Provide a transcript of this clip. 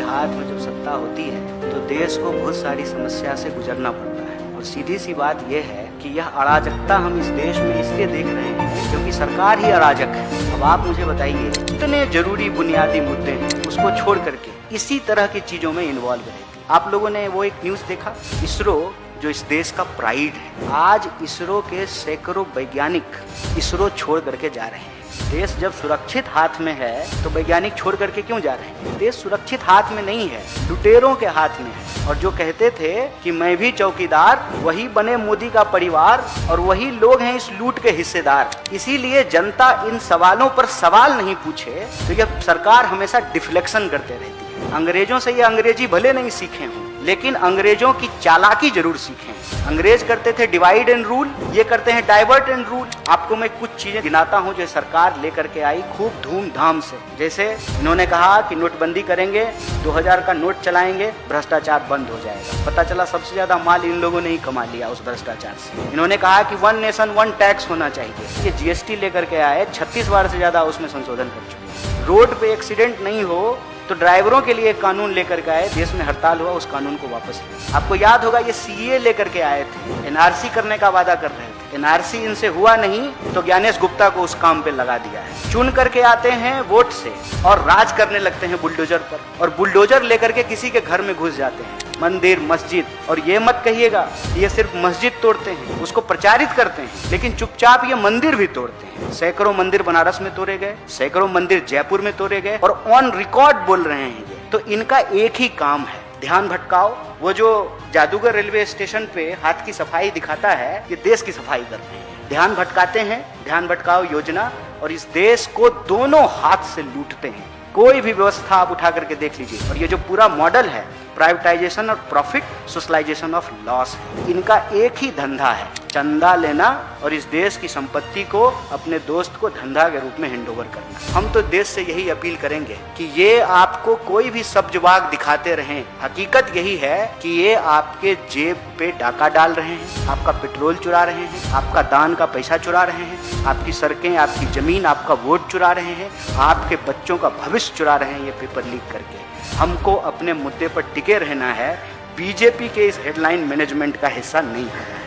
हाथ में जब सत्ता होती है तो देश को बहुत सारी समस्या से गुजरना पड़ता है। और सीधी सी बात यह है कि यह अराजकता हम इस देश में इसलिए देख रहे हैं क्योंकि सरकार ही अराजक है। अब आप मुझे बताइए, इतने जरूरी बुनियादी मुद्दे हैं उसको छोड़ करके इसी तरह की चीजों में इन्वॉल्व रहती है। आप लोगों ने वो एक न्यूज देखा, इसरो जो इस देश का प्राइड है, आज इसरो के सैकड़ों वैज्ञानिक इसरो छोड़ करके जा रहे हैं। देश जब सुरक्षित हाथ में है तो वैज्ञानिक छोड़ करके क्यों जा रहे हैं? देश सुरक्षित हाथ में नहीं है, लुटेरों के हाथ में है। और जो कहते थे कि मैं भी चौकीदार, वही बने मोदी का परिवार और वही लोग हैं इस लूट के हिस्सेदार। इसीलिए जनता इन सवालों पर सवाल नहीं पूछे तो यह सरकार हमेशा डिफ्लेक्शन करते रहती है। अंग्रेजों से ये अंग्रेजी भले नहीं सीखे हों लेकिन अंग्रेजों की चालाकी जरूर सीखें। अंग्रेज करते थे डिवाइड एंड रूल, ये करते हैं डाइवर्ट एंड रूल। आपको मैं कुछ चीजें गिनाता हूं जो सरकार लेकर के आई खूब धूमधाम से। जैसे इन्होंने कहा कि नोटबंदी करेंगे, 2000 का नोट चलाएंगे, भ्रष्टाचार बंद हो जाएगा। पता चला सबसे ज्यादा माल इन लोगों ने ही कमा लिया उस भ्रष्टाचार से। इन्होंने कहा कि 1 नेशन 1 टैक्स होना चाहिए। ये जीएसटी लेकर के आए, 36 बार से ज्यादा उसमें संशोधन कर चुके। रोड पे एक्सीडेंट नहीं हो तो ड्राइवरों के लिए एक कानून लेकर के आए, देश में हड़ताल हुआ, उस कानून को वापस लिया। आपको याद होगा ये सीए लेकर के आए थे, एनआरसी करने का वादा कर रहे थे। एनआरसी इनसे हुआ नहीं तो ज्ञानेश गुप्ता को उस काम पे लगा दिया है। चुन करके आते हैं वोट से और राज करने लगते हैं बुलडोजर पर, और बुलडोजर लेकर के किसी के घर में घुस जाते हैं, मंदिर मस्जिद। और ये मत कहिएगा ये सिर्फ मस्जिद तोड़ते हैं, उसको प्रचारित करते हैं, लेकिन चुपचाप ये मंदिर भी तोड़ते हैं। सैकड़ों मंदिर बनारस में तोड़े गए, सैकड़ों मंदिर जयपुर में तोड़े गए और ऑन रिकॉर्ड बोल रहे हैं ये। तो इनका एक ही काम है, ध्यान भटकाओ। वो जो जादूगर रेलवे स्टेशन पे हाथ की सफाई दिखाता है, ये देश की सफाई कर रहे हैं। ध्यान भटकाते हैं, ध्यान भटकाओ योजना, और इस देश को दोनों हाथ से लूटते हैं। कोई भी व्यवस्था आप उठा करके देख लीजिए। और ये जो पूरा मॉडल है प्राइवेटाइजेशन और प्रॉफिट सोशलाइजेशन ऑफ लॉस है, इनका एक ही धंधा है, चंदा लेना और इस देश की संपत्ति को अपने दोस्त को धंधा के रूप में हैंडओवर करना। हम तो देश से यही अपील करेंगे कि ये आपको कोई भी सब्जवाग दिखाते रहें, हकीकत यही है कि ये आपके जेब पे डाका डाल रहे हैं, आपका पेट्रोल चुरा रहे हैं, आपका दान का पैसा चुरा रहे हैं, आपकी सड़कें, आपकी जमीन, आपका वोट चुरा रहे हैं, आपके बच्चों का भविष्य चुरा रहे हैं ये पेपर लीक करके। हमको अपने मुद्दे पर टिके रहना है, बीजेपी के इस हेडलाइन मैनेजमेंट का हिस्सा नहीं होना है।